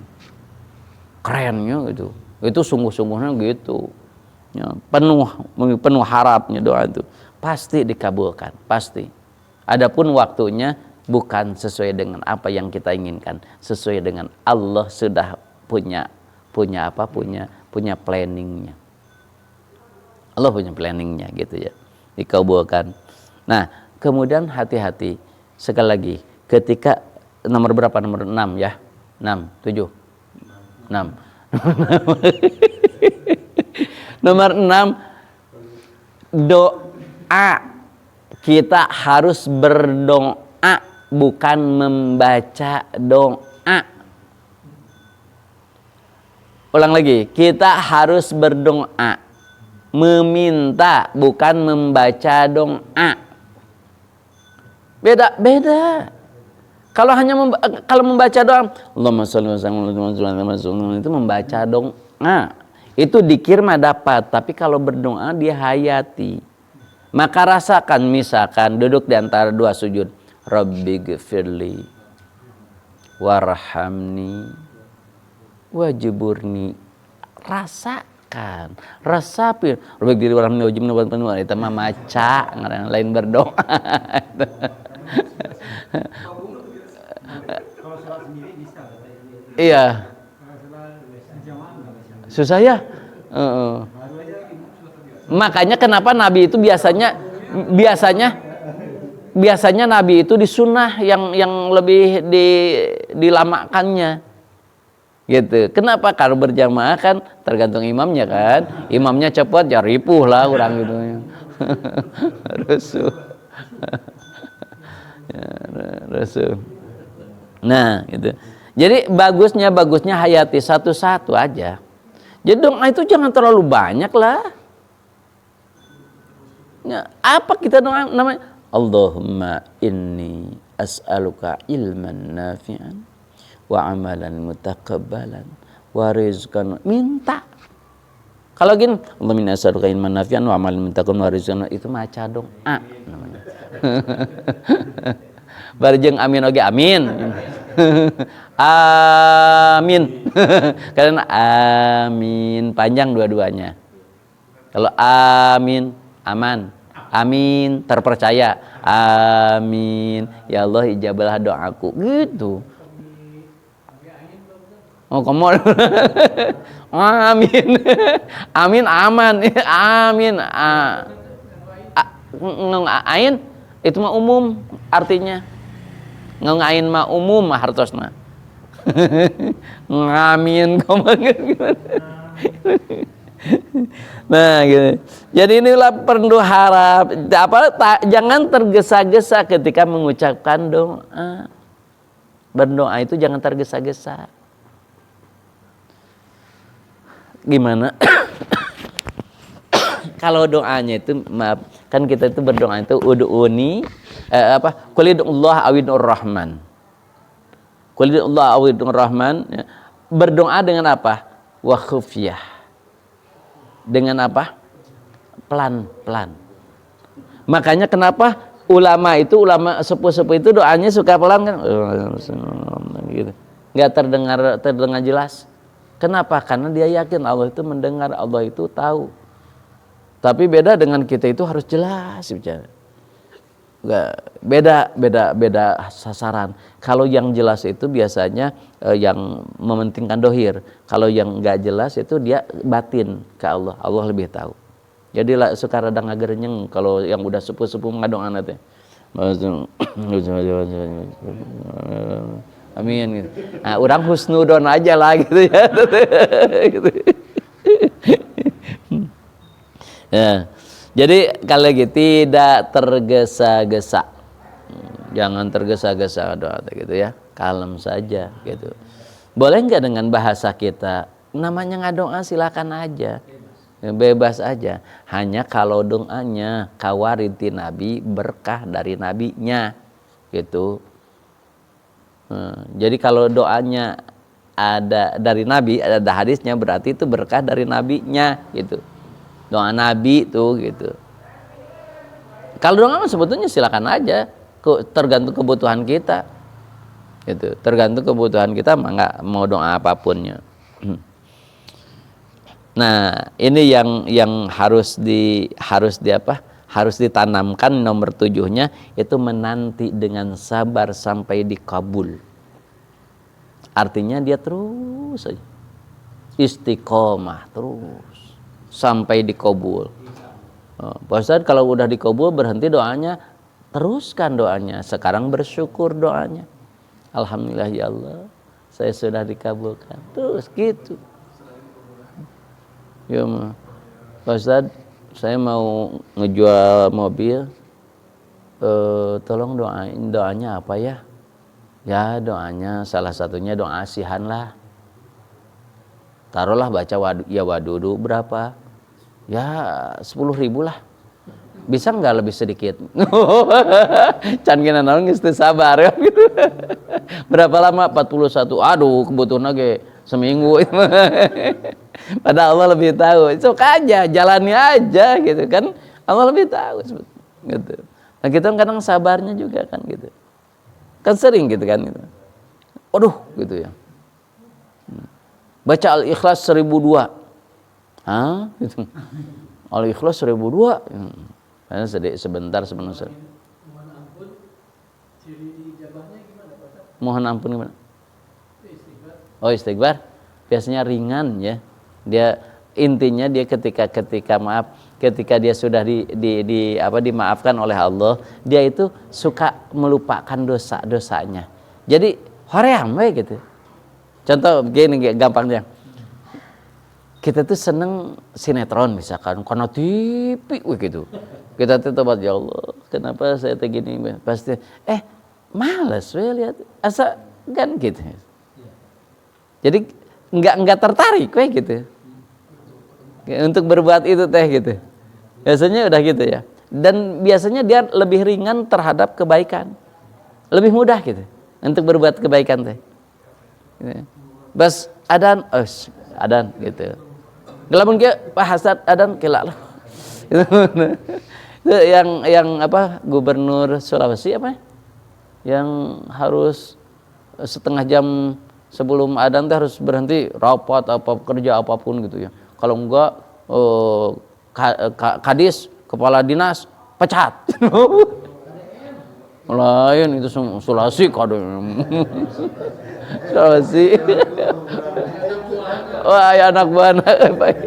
Kerennya gitu. Itu sungguh-sungguhnya gitu. Ya, penuh harapnya doa itu. Pasti dikabulkan, pasti. Adapun waktunya bukan sesuai dengan apa yang kita inginkan, sesuai dengan Allah sudah punya planningnya. Allah punya planningnya gitu ya, dikabulkan. Nah, kemudian hati-hati sekali lagi ketika nomor berapa? Nomor 6 ya, 6, 7, 6. Nomor 6, doa. Kita harus berdoa, bukan membaca doa. Ulang lagi, kita harus berdoa, meminta, bukan membaca doa. Beda. Kalau hanya kalau membaca doa, Allahumma sholli wa sallim, itu membaca doa. Itu dikir mah dapat, tapi kalau berdoa dia hayati. Maka rasakan, misalkan duduk di antara dua sujud, Rabbighfirli warhamni wajburni. Rasakan, resapin. Rabbighfirli warhamni wajburni, itu mah maca, lain berdoa. Kalau sholat sendiri bisa. Iya. Susah ya. Makanya kenapa Nabi itu biasanya Nabi itu di sunnah yang lebih dilamakannya. Gitu. Kenapa? Kalau berjamaah kan tergantung imamnya kan. Imamnya cepat ya ripuh lah orang gitu. Rusuh. Ya, rusuh. Nah, gitu. Jadi bagusnya hayati satu-satu aja. Jadi doa itu jangan terlalu banyak lah. Ya, apa kita doa namanya? Allahumma inni as'aluka ilman nafi'an wa amalan mutaqabbalan wa rizqan, minta. Kalau gini, Allahumma inni as'aluka ilman nafi'an wa amalan mutaqabbalan wa rizqan, itu maca doa namanya. Barjeng amin oge amin. Amin. Karena amin panjang dua-duanya. Kalau amin aman, amin terpercaya, amin ya Allah ijabahlah doaku, gitu. Oh kamu amin. Amin aman, amin ain itu mah umum artinya. Ngain mah umum mah hartosna. Ngamin gimana? Nah gitu. Jadi inilah perlu harap jangan tergesa-gesa ketika mengucapkan doa. Berdoa itu jangan tergesa-gesa. Gimana? Kalau doanya itu maaf, kan kita itu berdoa itu ud'uni qulidullah awidur rahman. Qulidullah awidur rahman, ya. Berdoa dengan apa? Wa khufyah. Dengan apa? Pelan-pelan. Makanya kenapa ulama sepuh-sepuh itu doanya suka pelan kan? Gitu. Enggak terdengar jelas. Kenapa? Karena dia yakin Allah itu mendengar, Allah itu tahu. Tapi beda dengan kita itu harus jelas bicara. Beda sasaran. Kalau yang jelas itu biasanya yang mementingkan dohir. Kalau yang nggak jelas itu dia batin ke Allah. Allah lebih tahu. Jadi suka rada ngagerenyeng kalau yang udah sepuh-sepuh ngadong teh. Amin gitu. Nah, orang husnudon aja lah gitu ya. Gitu. Ya. Jadi kalau gitu tidak tergesa-gesa. Jangan tergesa-gesa doa gitu ya. Kalem saja gitu. Boleh nggak dengan bahasa kita? Namanya ngadoa silakan aja. Bebas aja. Hanya kalau doanya kawariti Nabi, berkah dari nabinya gitu. Jadi kalau doanya ada dari Nabi, ada hadisnya, berarti itu berkah dari nabinya gitu. Doa Nabi tuh gitu. Kalau doa sebetulnya silakan aja, tergantung kebutuhan kita. Gitu. Tergantung kebutuhan kita, nggak mau doa apapunnya. Nah, ini yang harus ditanamkan nomor 7-nya itu menanti dengan sabar sampai dikabul. Artinya dia terus saja istiqomah terus sampai dikabul. Pak Ustadz kalau udah dikabul berhenti doanya, teruskan doanya. Sekarang bersyukur doanya. Alhamdulillah ya Allah, saya sudah dikabulkan. Terus gitu. Ya Pak Ustadz, saya mau ngejual mobil. Tolong doanya apa ya? Ya doanya salah satunya doa asihan lah. Taruhlah baca wadudu berapa? Ya 10.000 lah. Bisa nggak lebih sedikit? Can kena naon geus teu sabar kan gitu. Berapa lama? 41. Aduh, kebutuhan lagi seminggu. Padahal Allah lebih tahu. Sok aja, jalani aja gitu kan. Allah lebih tahu gitu. Nah, kita kadang sabarnya juga kan gitu. Kan sering gitu kan gitu. Aduh, gitu ya. Baca Al-Ikhlas 1002. Hah? Gitu. Al-Ikhlas 1002. Karena sebentar sebenarnya. Mohon ampun, ciri ijabahnya gimana Pak? Mohon ampun gimana? Istighfar. Oh, istighfar. Biasanya ringan ya. Dia intinya dia ketika dia sudah dimaafkan oleh Allah, dia itu suka melupakan dosa-dosanya. Jadi hoream we gitu. Contoh begini gampangnya. Kita tuh seneng sinetron misalkan, karena TV gitu. Kita tuh tobat, ya Allah, kenapa saya gini? Pasti, males we lihat, asa kan gitu. Jadi nggak tertarik we gitu. Untuk berbuat itu teh gitu. Biasanya udah gitu ya. Dan biasanya dia lebih ringan terhadap kebaikan. Lebih mudah gitu untuk berbuat kebaikan teh. Gitu. Bas adan gitu. Gelamun ke Pak Hasan adan kela lah. Itu yang apa Gubernur Sulawesi apa? Yang harus setengah jam sebelum adan harus berhenti rapat apa kerja apapun gitu ya. Kalau enggak kadis kepala dinas pecat. Lain itu Sulawesi kado. Sulawesi. Wah, ya anak buah baik.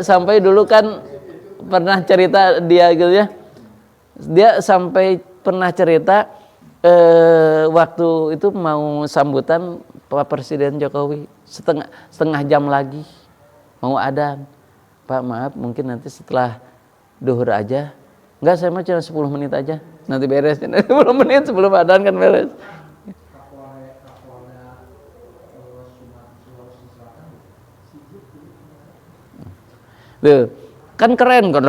Sampai dulu kan pernah cerita dia gitu ya. Dia sampai pernah cerita waktu itu mau sambutan Pak Presiden Jokowi setengah jam lagi mau adzan. Pak maaf mungkin nanti setelah duhur aja. Enggak, saya mah cuma 10 menit aja. Nanti beres. 10 menit sebelum adzan kan beres. Tuh, kan keren kan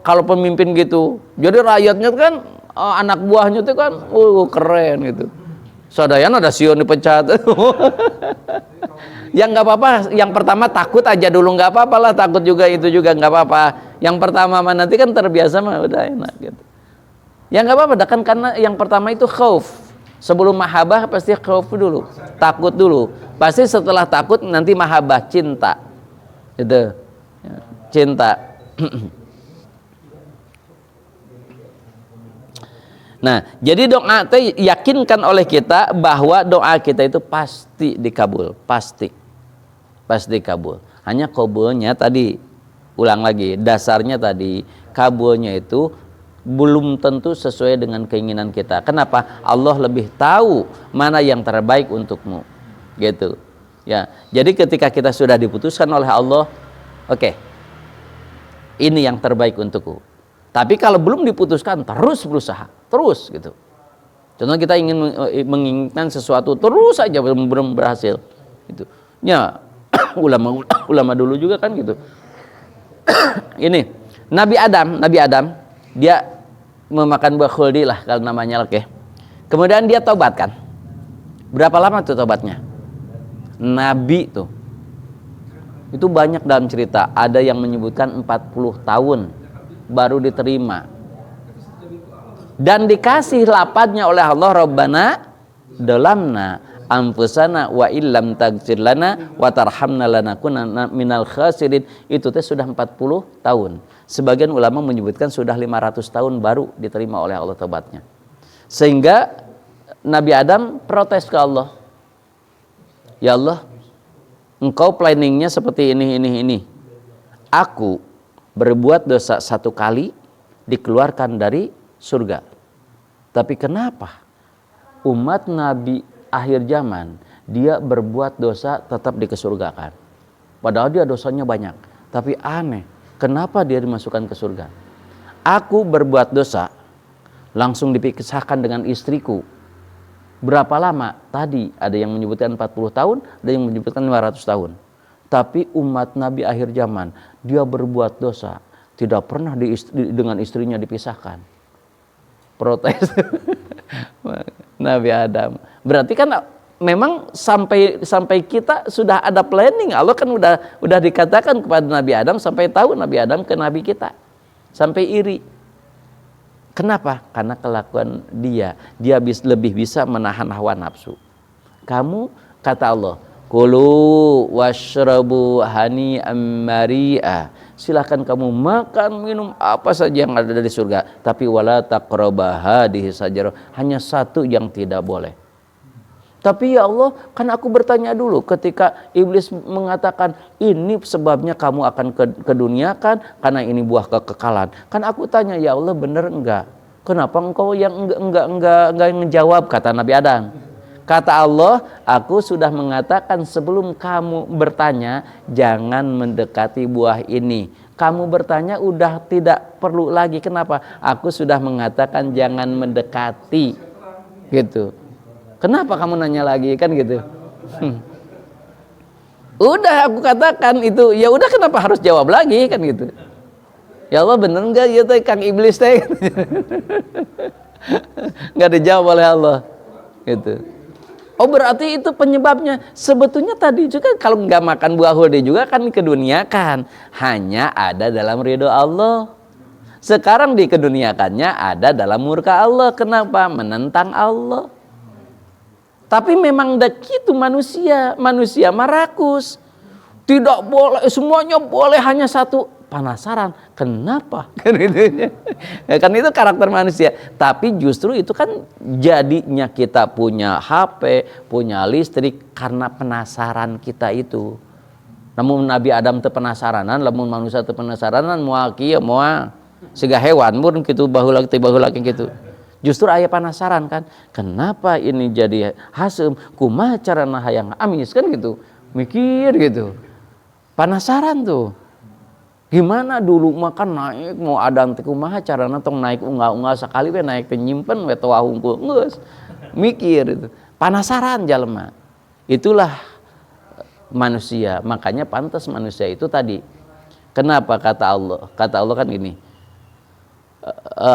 kalau pemimpin gitu. Jadi rakyatnya kan anak buahnya tuh kan keren gitu. Sadayana ada sion dipecat. Ya nggak apa-apa, yang pertama takut aja dulu, nggak apa-apa lah, takut juga itu juga nggak apa-apa. Yang pertama mah nanti kan terbiasa mah udah enak gitu. Ya nggak apa-apa, kan karena yang pertama itu khauf. Sebelum mahabbah pasti khauf dulu, takut dulu. Pasti setelah takut nanti mahabbah, cinta. Gitu. Cinta. Nah, jadi doa itu yakinkan oleh kita bahwa doa kita itu pasti dikabul, pasti kabul. Hanya kabulnya tadi, ulang lagi, dasarnya tadi kabulnya itu belum tentu sesuai dengan keinginan kita. Kenapa? Allah lebih tahu mana yang terbaik untukmu, gitu. Ya, jadi ketika kita sudah diputuskan oleh Allah, oke, ini yang terbaik untukku. Tapi kalau belum diputuskan, terus berusaha, terus gitu. Contohnya kita ingin menginginkan sesuatu, terus saja belum berhasil. Gitu. Ya, ulama dulu juga kan gitu. Ini Nabi Adam, dia memakan buah khuldi lah kalau namanya oke. Kemudian dia tobat kan. Berapa lama tuh tobatnya? Nabi tuh. Itu banyak dalam cerita. Ada yang menyebutkan 40 tahun baru diterima. Dan dikasih lapatnya oleh Allah, Rabbana dalamna anfusana wa illam taghfir lana wa tarhamna lanakunanna minal khasirin. Itu teh sudah 40 tahun. Sebagian ulama menyebutkan sudah 500 tahun baru diterima oleh Allah tobatnya. Sehingga Nabi Adam protes ke Allah. Ya Allah, engkau planningnya seperti ini. Aku berbuat dosa 1 kali dikeluarkan dari surga. Tapi kenapa umat Nabi akhir zaman dia berbuat dosa tetap dikesurgakan? Padahal dia dosanya banyak. Tapi aneh, kenapa dia dimasukkan ke surga? Aku berbuat dosa langsung dipisahkan dengan istriku. Berapa lama? Tadi ada yang menyebutkan 40 tahun, ada yang menyebutkan 500 tahun. Tapi umat Nabi akhir zaman dia berbuat dosa tidak pernah dengan istrinya dipisahkan. Protes Nabi Adam. Berarti kan memang sampai kita sudah ada planning. Allah kan udah dikatakan kepada Nabi Adam, sampai tahu Nabi Adam ke Nabi kita. Sampai iri. Kenapa? Karena kelakuan dia lebih bisa menahan hawa nafsu. Kamu, kata Allah, kulu washrabu hani'am mari'a. Silakan kamu makan, minum apa saja yang ada di surga, tapi wala taqraba hadhihi sajarah. Hanya satu yang tidak boleh. Tapi ya Allah, kan aku bertanya dulu ketika iblis mengatakan ini sebabnya kamu akan ke dunia kan, karena ini buah kekekalan. Kan aku tanya, ya Allah benar enggak? Kenapa engkau yang enggak ngejawab, kata Nabi Adam. Kata Allah, aku sudah mengatakan sebelum kamu bertanya, jangan mendekati buah ini. Kamu bertanya udah tidak perlu lagi. Kenapa? Aku sudah mengatakan jangan mendekati. Gitu. Kenapa kamu nanya lagi, kan gitu? Udah aku katakan itu, ya udah kenapa harus jawab lagi, kan gitu? Ya Allah bener enggak ya teh Kang Iblis teh? Enggak dijawab oleh Allah, gitu. Oh berarti itu penyebabnya. Sebetulnya tadi juga kalau nggak makan buah hudi juga kan keduniakan, hanya ada dalam ridho Allah. Sekarang dikeduniakannya ada dalam murka Allah. Kenapa? Menentang Allah. Tapi memang begitu manusia marakus. Tidak boleh, semuanya boleh, hanya satu. Penasaran, kenapa? Kan itu karakter manusia. Tapi justru itu kan jadinya kita punya HP, punya listrik karena penasaran kita itu. Namun Nabi Adam teu penasaranan, lamun manusia teu penasaranan, moal kieu moal siga hewan pun kitu baheula kitu. Justru aya penasaran kan, kenapa ini jadi hasem, kumaha carana hayang amis, kan gitu. Mikir gitu. Penasaran tuh. Gimana dulu makan naik mau Adam teh kumaha carana tong naik unggal-unggal sakali we naik teh nyimpen we teu hungkul geus. Mikir itu. Penasaran jalma. Itulah manusia. Makanya pantas manusia itu tadi. Kenapa kata Allah? Kata Allah kan gini.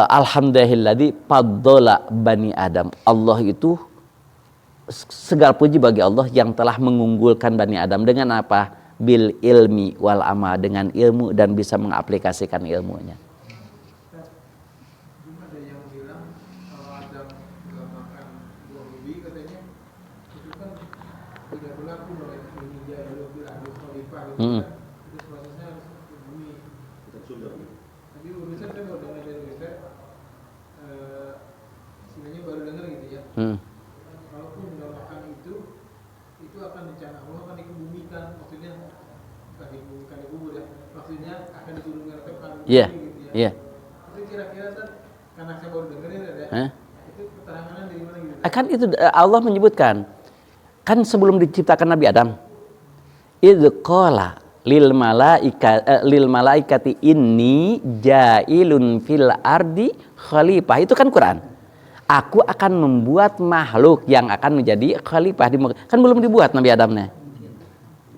Alhamdulillahilladzi faddola bani Adam. Allah itu segala puji bagi Allah yang telah mengunggulkan Bani Adam dengan apa? Bil ilmi wal amal, dengan ilmu dan bisa mengaplikasikan ilmunya. Ada yang bilang kalau Adam nggak makan buah ubi katanya itu kan tidak berlaku oleh ini dia dulu bilang khalifah gitu kan. Terus prosesnya harus ke bumi. Tapi urusan kan kalau dengar dari urusan sebenarnya baru dengar gitu ya. Kalaupun nggak makan itu akan rencana Allah akan dikebumikan, maksudnya bukan dikebumikan dikubur ya, maksudnya akan diturunkan ke bumi gitu ya. Iya. Itu kira-kira kan karena saya baru dengerin ada, itu keterangannya dari mana gitu? Kan itu Allah menyebutkan kan sebelum diciptakan Nabi Adam, idz qala lil malaikati inni ja'ilun fil ardi khalifah. Itu kan Quran. Aku akan membuat makhluk yang akan menjadi khalifah di muka. Kan belum dibuat Nabi Adamnya.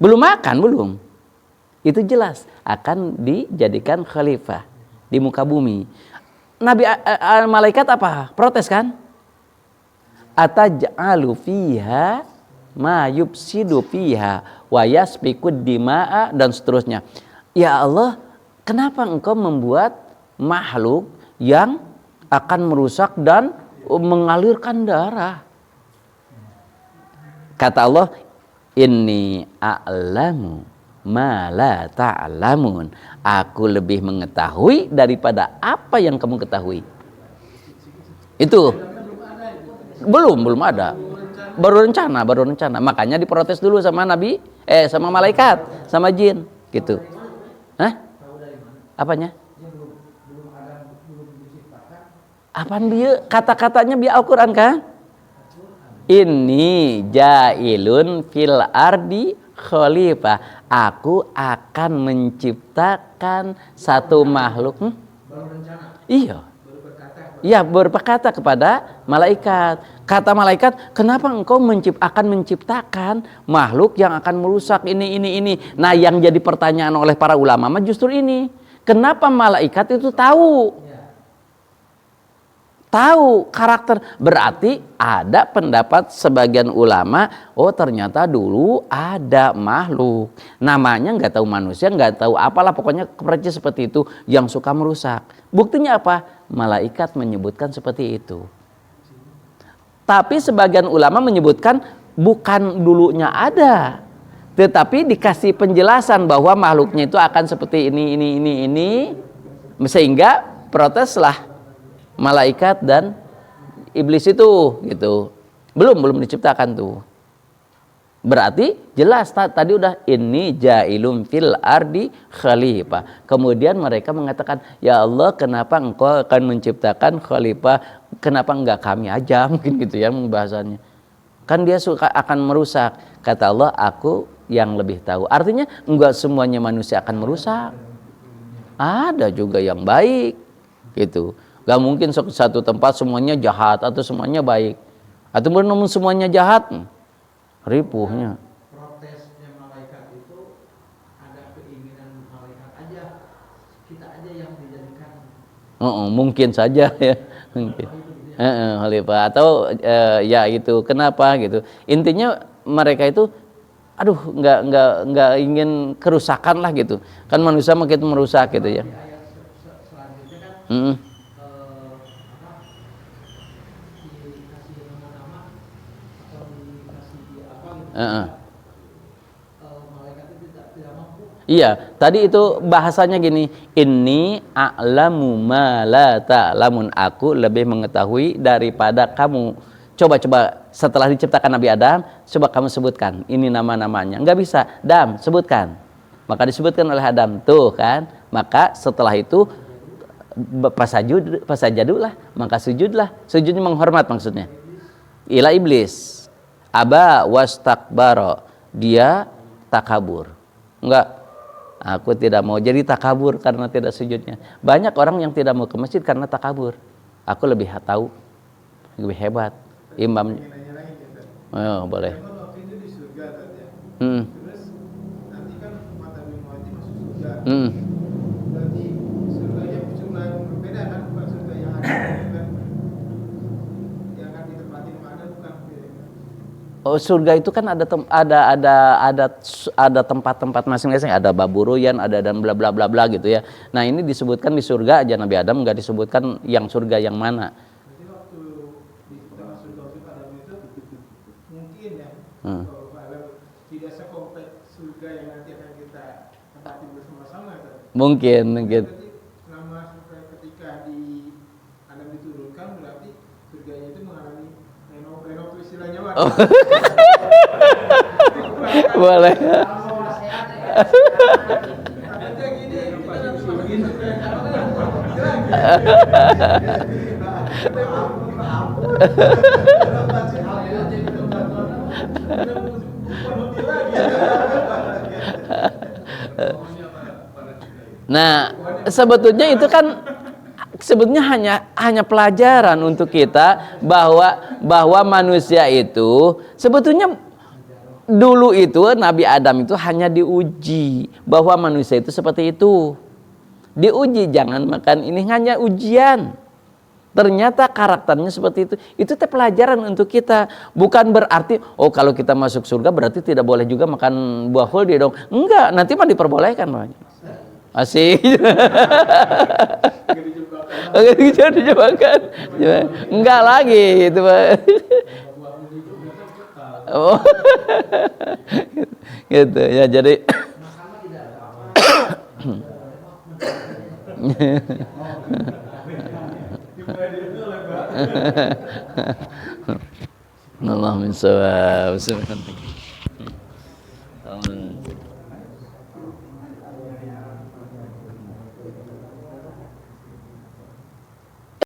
Belum makan, belum. Itu jelas akan dijadikan khalifah di muka bumi. Nabi malaikat apa? Protes kan? Ataj'alu fiha ma yufsidu fiha wa yasfikud dima'a, dan seterusnya. Ya Allah, kenapa engkau membuat makhluk yang akan merusak dan mengalirkan darah? Kata Allah, inni a'lamu ma la ta'lamun. Aku lebih mengetahui daripada apa yang kamu ketahui. Itu belum ada. Baru rencana. Makanya diprotes dulu sama Nabi, sama malaikat, sama jin, gitu. Hah? Apanya? Apaan bieu? Kata-katanya biar Al-Quran kan? Ini ja'ilun fil ardi khalifah. Aku akan menciptakan satu makhluk. Baru rencana. Iya. Baru berkata. Iya, berkata kepada malaikat. Kata malaikat, kenapa engkau akan menciptakan makhluk yang akan merusak ini. Nah, yang jadi pertanyaan oleh para ulama mah justru ini. Kenapa malaikat itu tahu karakter? Berarti ada pendapat sebagian ulama, oh ternyata dulu ada makhluk namanya nggak tahu manusia, nggak tahu apalah, pokoknya persis seperti itu yang suka merusak. Buktinya apa? Malaikat menyebutkan seperti itu. Tapi sebagian ulama menyebutkan bukan dulunya ada, tetapi dikasih penjelasan bahwa makhluknya itu akan seperti ini, sehingga proteslah malaikat dan iblis itu, gitu. Belum diciptakan tuh. Berarti jelas tadi udah ini jailum fil ardi khalifah. Kemudian mereka mengatakan, ya Allah, kenapa engkau akan menciptakan khalifah? Kenapa enggak kami aja? Mungkin gitu ya bahasanya. Kan dia suka akan merusak. Kata Allah, aku yang lebih tahu. Artinya enggak semuanya manusia akan merusak. Ada juga yang baik gitu. Gak mungkin satu tempat semuanya jahat atau semuanya baik. Atau namun semuanya jahat. Ripuhnya. Protesnya malaikat itu ada keinginan malaikat aja, kita aja yang dijadikan. Mungkin saja ya, mungkin. Khalifah atau ya itu kenapa gitu. Intinya mereka itu, aduh nggak ingin kerusakan lah gitu. Kan manusia makin merusak gitu ya. Di ayat selanjutnya kan dikasih nama-nama atau dikasih apa gitu. Malaikat itu tidak mampu. Iya, tadi itu bahasanya gini, inni a'lamu ma la ta'lamun, aku lebih mengetahui daripada kamu. Coba setelah diciptakan Nabi Adam, coba kamu sebutkan ini nama-namanya. Enggak bisa, Adam sebutkan. Maka disebutkan oleh Adam tuh kan. Maka setelah itu pasajadulah, maka sujudlah. Sujudnya menghormat maksudnya. Ila iblis. Aba wastakbara, dia takabur. Enggak, aku tidak mau, jadi takabur karena tidak sujudnya. Banyak orang yang tidak mau ke masjid karena takabur. Aku lebih tahu, lebih hebat. Imam. Oh, boleh. Memang waktu itu di surga tadi ya. Hmm. Terus nanti kan umat Nabi Muhammad masuk surga. Hmm. Berarti surganya surga yang berbeda kan, bukan surga yang ada kan. Yang akan ditempati mana bukan beda. Oh, surga itu kan ada tempat-tempat masing-masing, ada baburuyan, ada dan bla bla bla bla gitu ya. Nah, ini disebutkan di surga aja, Nabi Adam nggak disebutkan yang surga yang mana. Jadi waktu kita masuk surga Adam itu mungkin ya, kalau Adam tidak sekompleks surga yang nanti akan kita tempati bersama-sama kan. Mungkin. Berarti nama surga ketika di Adam diturunkan berarti surganya itu mengalami renov istilahnya Pak. Oh. Boleh. Takutnya gini, kita nanti masukin surga yang apa kan? Nah, sebetulnya itu kan hanya pelajaran untuk kita bahwa manusia itu sebetulnya dulu itu Nabi Adam itu hanya diuji bahwa manusia itu seperti itu. Diuji, jangan makan ini, hanya ujian. Ternyata karakternya seperti itu. Itu pelajaran untuk kita. Bukan berarti kalau kita masuk surga berarti tidak boleh juga makan buah khuldi dong. Enggak, nanti mah diperbolehkan. Asik. Dijebakan. Enggak lagi gitu, Pak. Oh. Gitu ya, jadi Allah min sawab.